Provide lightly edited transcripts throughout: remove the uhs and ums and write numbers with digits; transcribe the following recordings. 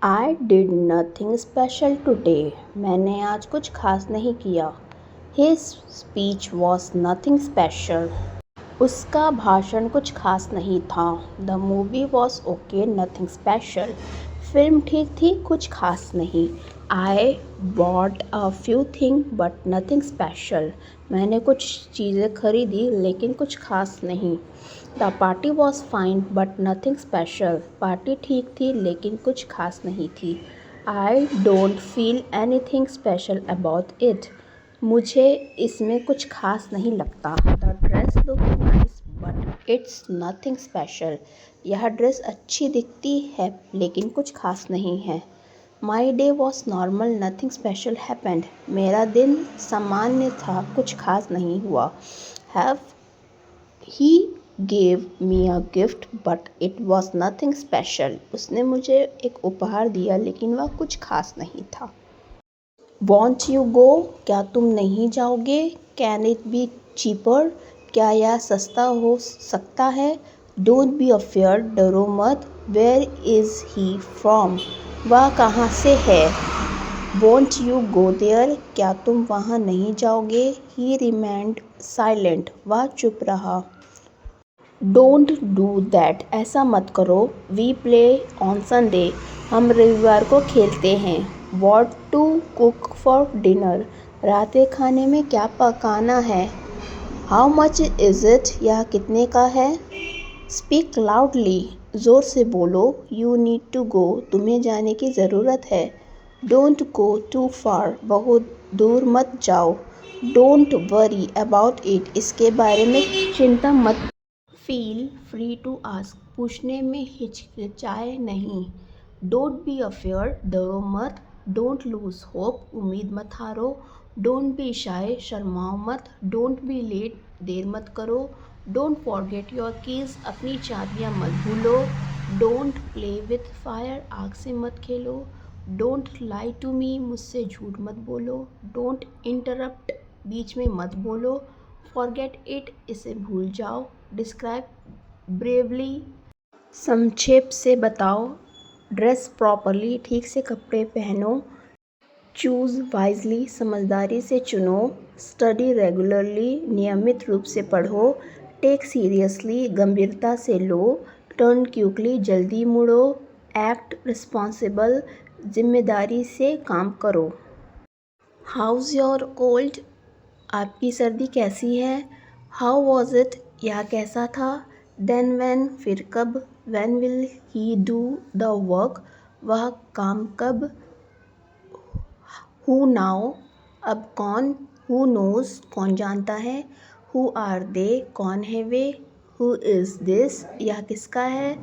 I did nothing special today. मैंने आज कुछ खास नहीं किया. His speech was nothing special. उसका भाषण कुछ खास नहीं था. The movie was okay, nothing special. Film ठीक थी, कुछ खास नहीं. I bought a few things but nothing special. मैंने कुछ चीज़ें खरीदी लेकिन कुछ खास नहीं. The party was fine but nothing special. Party ठीक थी लेकिन कुछ खास नहीं थी. I don't feel anything special about it. मुझे इसमें कुछ खास नहीं लगता. The dress looks nice but it's nothing special. यह ड्रेस अच्छी दिखती है लेकिन कुछ खास नहीं है. My day was normal, nothing special happened. मेरा दिन सामान्य था, कुछ खास नहीं हुआ. He gave me a gift but it was nothing special. उसने मुझे एक उपहार दिया लेकिन वह कुछ खास नहीं था. Won't you go? क्या तुम नहीं जाओगे? Can it be cheaper? क्या यह सस्ता हो सकता है? Don't be afraid, डरो मत. Where is he from? वह कहाँ से है? Won't you go there? क्या तुम वहाँ नहीं जाओगे? He remained silent. वह चुप रहा. Don't do that. ऐसा मत करो. We play on Sunday. हम रविवार को खेलते हैं. What to cook for dinner? रात के खाने में क्या पकाना है? How much is it? यह कितने का है? Speak loudly. ज़ोर से बोलो. You need to go. तुम्हें जाने की ज़रूरत है. Don't go too far. बहुत दूर मत जाओ. Don't worry about it. इसके बारे में चिंता मत. Feel free to ask. पूछने में हिचकिचाए नहीं. Don't be afraid. डरो मत. Don't lose hope. उम्मीद मत हारो. Don't be shy. शर्माओ मत. Don't be late. देर मत करो. Don't forget your keys. अपनी चाबियाँ मत भूलो. Don't play with fire. आग से मत खेलो. Don't lie to me. मुझसे झूठ मत बोलो. Don't interrupt. बीच में मत बोलो. Forget it. इसे भूल जाओ. Describe bravely. संक्षेप से बताओ. Dress properly. ठीक से कपड़े पहनो. Choose wisely. समझदारी से चुनो. Study regularly. नियमित रूप से पढ़ो. Take seriously. गंभीरता से लो. Turn quickly. जल्दी मुड़ो. Act responsible. जिम्मेदारी से काम करो. How's your cold? आपकी सर्दी कैसी है? How was it? यह कैसा था? Then when? फिर कब? When will he do the work? वह काम कब? Who now? अब कौन? Who knows? कौन जानता है? Who are they? कौन है वे? Who is this? यह किसका है?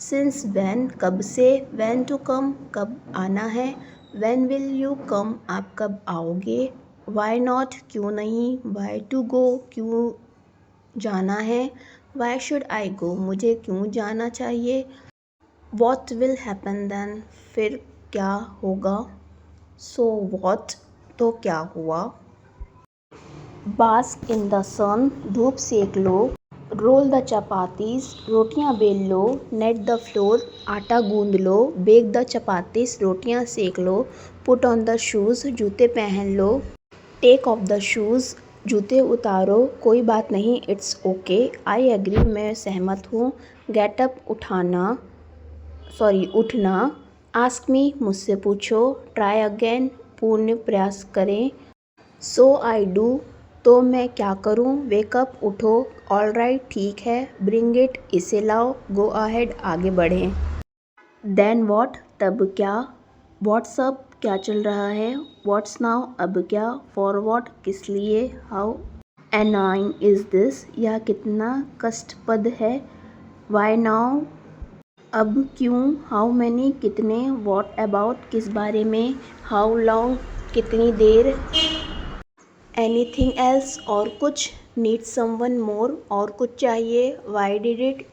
Since when? कब से? When to come? कब आना है? When will you come? आप कब आओगे? Why not? क्यों नहीं? Why to go? क्यों जाना है? Why should I go? मुझे क्यों जाना चाहिए? What will happen then? फिर क्या होगा? So what? तो क्या हुआ? Bask in the sun. धूप सेक लो. Roll the chapatis. रोटियां बेल लो. Net the floor. आटा गूंद लो. Bake the chapatis. रोटियां सेक लो. Put on the shoes. जूते पहन लो. Take off the shoes. जूते उतारो. कोई बात नहीं. It's okay. I agree. मैं सहमत हूँ. Get up. उठना. Ask me. मुझसे पूछो. Try again. पुनः प्रयास करें. So I do. तो मैं क्या करूँ? Wake up. उठो. All right. ठीक है. Bring it. इसे लाओ. Go ahead. आगे बढ़ें. Then what? तब क्या? What's up? क्या चल रहा है? What's now? अब क्या? For what? किस लिए? How annoying is this? यह कितना कष्टप्रद है? Why now? अब क्यों? How many? कितने? What about? किस बारे में? How long? कितनी देर? Anything else? और कुछ? Need someone more? और कुछ चाहिए? Why did it?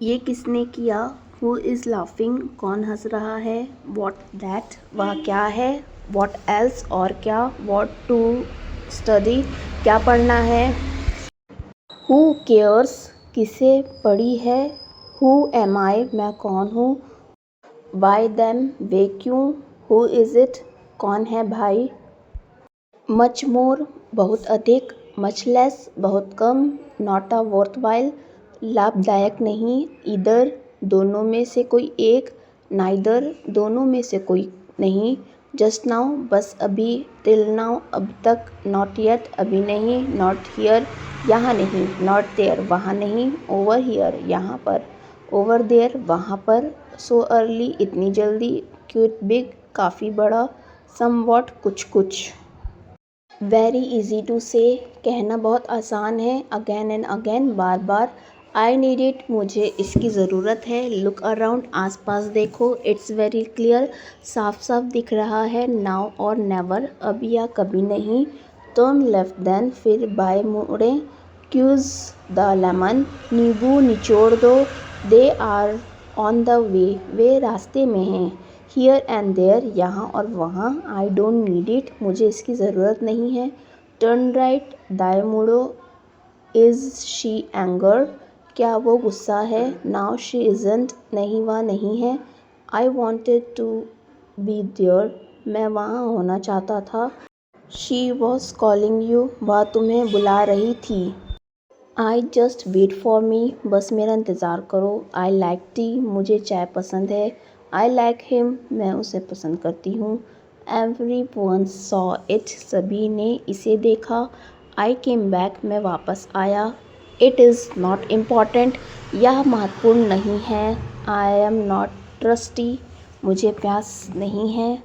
ये किसने किया? Who is laughing? कौन हंस रहा है? What that? वह क्या है? What else? और क्या? What to study? क्या पढ़ना है? Who cares? किसे पड़ी है? Who am I? मैं कौन हूँ? वाई देम, वे क्यों, हु इज़ इट, कौन है भाई, मच मोर, बहुत अधिक, मच लेस, बहुत कम, नॉट अ वर्थवाइल, लाभदायक नहीं, ईदर, दोनों में से कोई एक, नाइदर, दोनों में से कोई नहीं, जस्ट नाउ, बस अभी, टिल नाउ, अब तक, नॉट येट, अभी नहीं, नॉट हियर, यहाँ नहीं, नॉट देयर, वहाँ नहीं, ओवर हियर, यहाँ पर, ओवर देयर, वहाँ पर, सो अर्ली, इतनी जल्दी, क्यूट बिग, काफ़ी बड़ा, समवॉट, कुछ कुछ, वेरी इजी टू से, कहना बहुत आसान है, again and again, bar bar, I need it, मुझे इसकी ज़रूरत है, लुक अराउंड, आसपास देखो, इट्स वेरी क्लियर, साफ साफ दिख रहा है, नाउ और नेवर, अब या कभी नहीं, टर्न लेफ्ट देन, फिर बाएं मुड़ें, क्यूज द लेमन, नींबू निचोड़ दो, they are on the way रास्ते में हैं, हियर एंड देयर, यहाँ और वहाँ, आई डोंट नीड इट, मुझे इसकी ज़रूरत नहीं है, टर्न राइट, दाएं मुड़ो, इज़ शी एंगर, क्या वो गुस्सा है, नाउ शी इज़न्ट, नहीं वह नहीं है, I wanted to be there, मैं वहाँ होना चाहता था, शी वॉज कॉलिंग यू, वह तुम्हें बुला रही थी, I just wait for me, बस मेरा इंतज़ार करो, आई लाइक टी, मुझे चाय पसंद है, आई लाइक हिम, मैं उसे पसंद करती हूँ, एवरी वन सॉ इट, सभी ने इसे देखा, आई केम बैक, मैं वापस आया, इट इज़ नॉट इम्पॉर्टेंट, यह महत्वपूर्ण नहीं है, आई एम नॉट ट्रस्टी, मुझे प्यास नहीं है,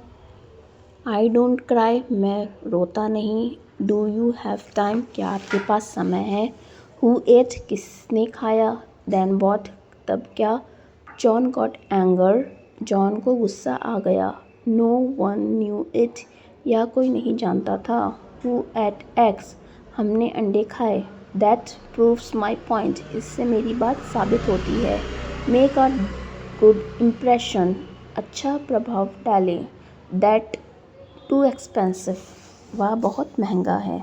आई डोंट क्राई, मैं रोता नहीं, डू यू हैव टाइम, क्या आपके पास समय है, हु एट, किसने खाया, देन वॉट, तब क्या, जॉन गॉट एंगर, जॉन को गुस्सा आ गया, नो वन न्यू इट, या कोई नहीं जानता था, हु एट एग्स, हमने अंडे खाए, दैट प्रूव्स माई पॉइंट, इससे मेरी बात साबित होती है, मेक अ गुड इम्प्रेशन, अच्छा प्रभाव डालें, दैट टू एक्सपेंसिव, वह बहुत महंगा है,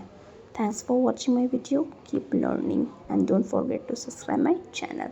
thanks for watching my video, keep learning and don't forget to subscribe my channel.